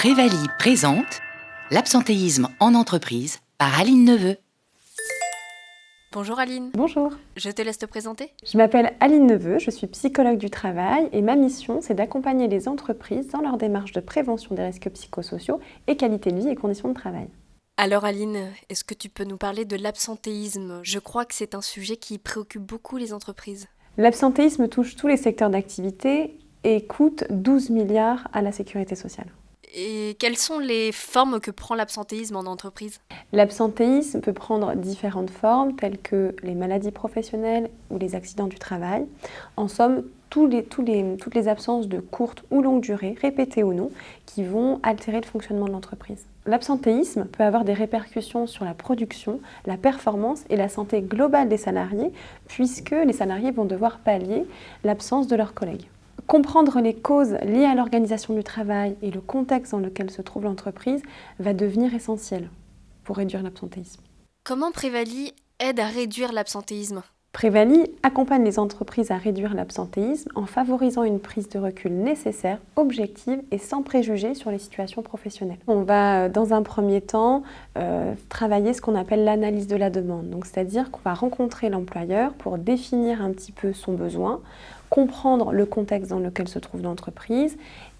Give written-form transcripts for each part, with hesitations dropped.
Prévalie présente l'absentéisme en entreprise par Aline Neveu. Bonjour Aline. Bonjour. Je te laisse te présenter. Je m'appelle Aline Neveu, je suis psychologue du travail et ma mission c'est d'accompagner les entreprises dans leur démarche de prévention des risques psychosociaux et qualité de vie et conditions de travail. Alors Aline, est-ce que tu peux nous parler de l'absentéisme ? Je crois que c'est un sujet qui préoccupe beaucoup les entreprises. L'absentéisme touche tous les secteurs d'activité et coûte 12 milliards à la sécurité sociale. Et quelles sont les formes que prend l'absentéisme en entreprise ? L'absentéisme peut prendre différentes formes telles que les maladies professionnelles ou les accidents du travail. En somme, toutes les absences de courte ou longue durée, répétées ou non, qui vont altérer le fonctionnement de l'entreprise. L'absentéisme peut avoir des répercussions sur la production, la performance et la santé globale des salariés, puisque les salariés vont devoir pallier l'absence de leurs collègues. Comprendre les causes liées à l'organisation du travail et le contexte dans lequel se trouve l'entreprise va devenir essentiel pour réduire l'absentéisme. Comment Prévalie aide à réduire l'absentéisme ? Prévalie accompagne les entreprises à réduire l'absentéisme en favorisant une prise de recul nécessaire, objective et sans préjugés sur les situations professionnelles. On va dans un premier temps travailler ce qu'on appelle l'analyse de la demande. Donc, c'est-à-dire qu'on va rencontrer l'employeur pour définir un petit peu son besoin, comprendre le contexte dans lequel se trouve l'entreprise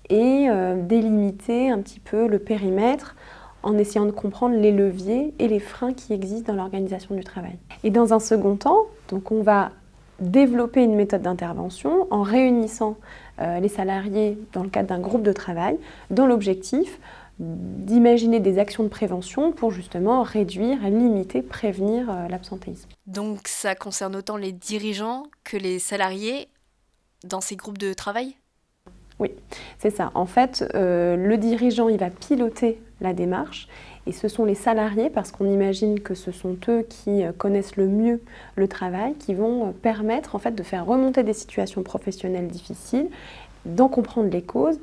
et délimiter un petit peu le périmètre en essayant de comprendre les leviers et les freins qui existent dans l'organisation du travail. Et dans un second temps, donc on va développer une méthode d'intervention en réunissant les salariés dans le cadre d'un groupe de travail dont l'objectif d'imaginer des actions de prévention pour justement réduire, limiter, prévenir l'absentéisme. Donc ça concerne autant les dirigeants que les salariés dans ces groupes de travail ? Oui, c'est ça. En fait, le dirigeant, il va piloter la démarche et ce sont les salariés, parce qu'on imagine que ce sont eux qui connaissent le mieux le travail, qui vont permettre en fait de faire remonter des situations professionnelles difficiles, d'en comprendre les causes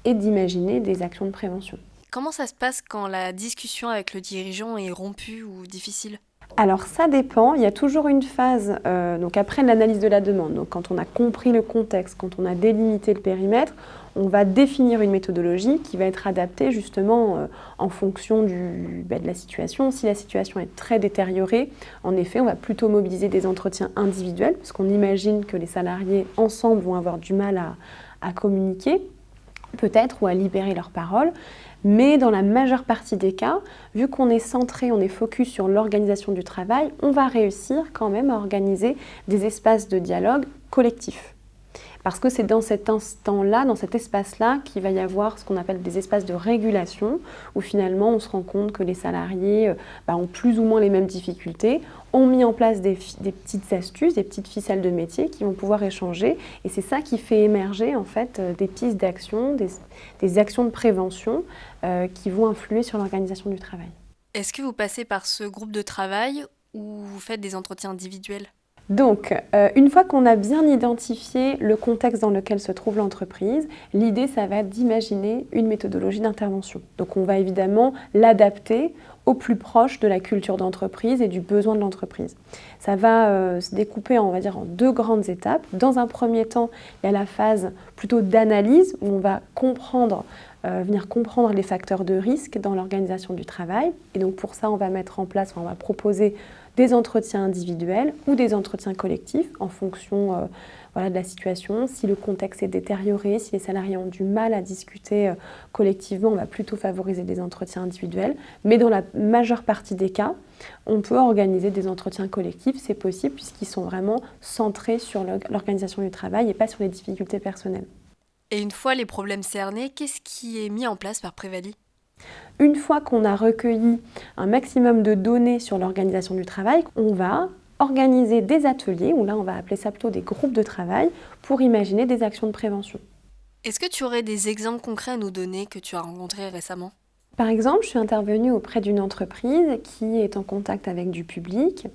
et d'imaginer des actions de prévention. Comment ça se passe quand la discussion avec le dirigeant est rompue ou difficile ? Alors ça dépend, il y a toujours une phase, donc après l'analyse de la demande, donc quand on a compris le contexte, quand on a délimité le périmètre, on va définir une méthodologie qui va être adaptée justement en fonction de la situation. Si la situation est très détériorée, en effet, on va plutôt mobiliser des entretiens individuels, parce qu'on imagine que les salariés ensemble vont avoir du mal à communiquer, peut-être, ou à libérer leur parole. Mais dans la majeure partie des cas, vu qu'on est centré, on est focus sur l'organisation du travail, on va réussir quand même à organiser des espaces de dialogue collectifs. Parce que c'est dans cet instant-là, dans cet espace-là, qu'il va y avoir ce qu'on appelle des espaces de régulation, où finalement on se rend compte que les salariés ont plus ou moins les mêmes difficultés, ont mis en place des petites astuces, des petites ficelles de métier qui vont pouvoir échanger. Et c'est ça qui fait émerger en fait des pistes d'action, des actions de prévention qui vont influer sur l'organisation du travail. Est-ce que vous passez par ce groupe de travail ou vous faites des entretiens individuels ? Donc, une fois qu'on a bien identifié le contexte dans lequel se trouve l'entreprise, l'idée, ça va être d'imaginer une méthodologie d'intervention. Donc, on va évidemment l'adapter au plus proche de la culture d'entreprise et du besoin de l'entreprise. Ça va se découper, on va dire, en deux grandes étapes. Dans un premier temps, il y a la phase plutôt d'analyse où on va venir comprendre les facteurs de risque dans l'organisation du travail. Et donc, pour ça, on va proposer des entretiens individuels ou des entretiens collectifs en fonction de la situation. Si le contexte est détérioré, si les salariés ont du mal à discuter collectivement, on va plutôt favoriser des entretiens individuels. Mais dans la majeure partie des cas, on peut organiser des entretiens collectifs, c'est possible puisqu'ils sont vraiment centrés sur l'organisation du travail et pas sur les difficultés personnelles. Et une fois les problèmes cernés, qu'est-ce qui est mis en place par Prévalie ? Une fois qu'on a recueilli un maximum de données sur l'organisation du travail, on va organiser des ateliers, ou là on va appeler ça plutôt des groupes de travail, pour imaginer des actions de prévention. Est-ce que tu aurais des exemples concrets à nous donner que tu as rencontrés récemment ? Par exemple, je suis intervenue auprès d'une entreprise qui est en contact avec du public.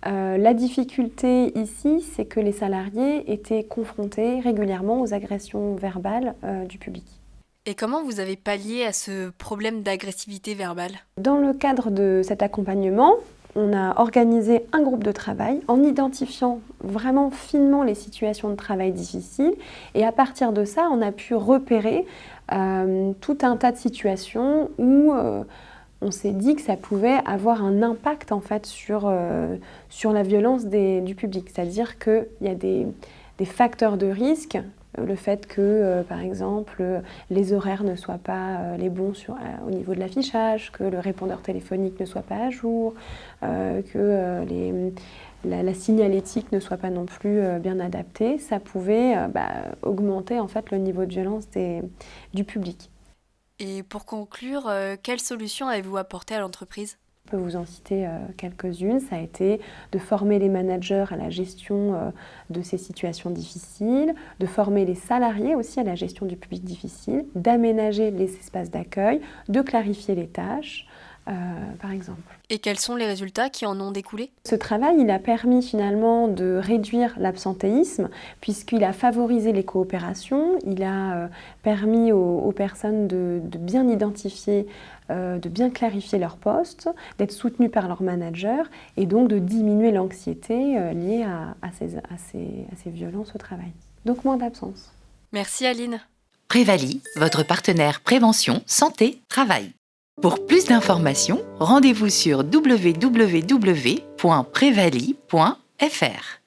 La difficulté ici, c'est que les salariés étaient confrontés régulièrement aux agressions verbales du public. Et comment vous avez pallié à ce problème d'agressivité verbale ? Dans le cadre de cet accompagnement, on a organisé un groupe de travail en identifiant vraiment finement les situations de travail difficiles. Et à partir de ça, on a pu repérer tout un tas de situations où on s'est dit que ça pouvait avoir un impact en fait sur la violence du public. C'est-à-dire qu'il y a des facteurs de risque. Le fait que, par exemple, les horaires ne soient pas les bons au niveau de l'affichage, que le répondeur téléphonique ne soit pas à jour, que la signalétique ne soit pas non plus bien adaptée, ça pouvait augmenter en fait le niveau de violence du public. Et pour conclure, quelles solutions avez-vous apportées à l'entreprise ? Je peux vous en citer quelques-unes. Ça a été de former les managers à la gestion de ces situations difficiles, de former les salariés aussi à la gestion du public difficile, d'aménager les espaces d'accueil, de clarifier les tâches, par exemple. Et quels sont les résultats qui en ont découlé ? Ce travail, il a permis finalement de réduire l'absentéisme puisqu'il a favorisé les coopérations, il a permis aux personnes de bien identifier, de bien clarifier leur poste, d'être soutenues par leur manager et donc de diminuer l'anxiété liée à ces violences au travail. Donc moins d'absence. Merci Aline. Prévalie, votre partenaire prévention, santé, travail. Pour plus d'informations, rendez-vous sur www.prevalie.fr.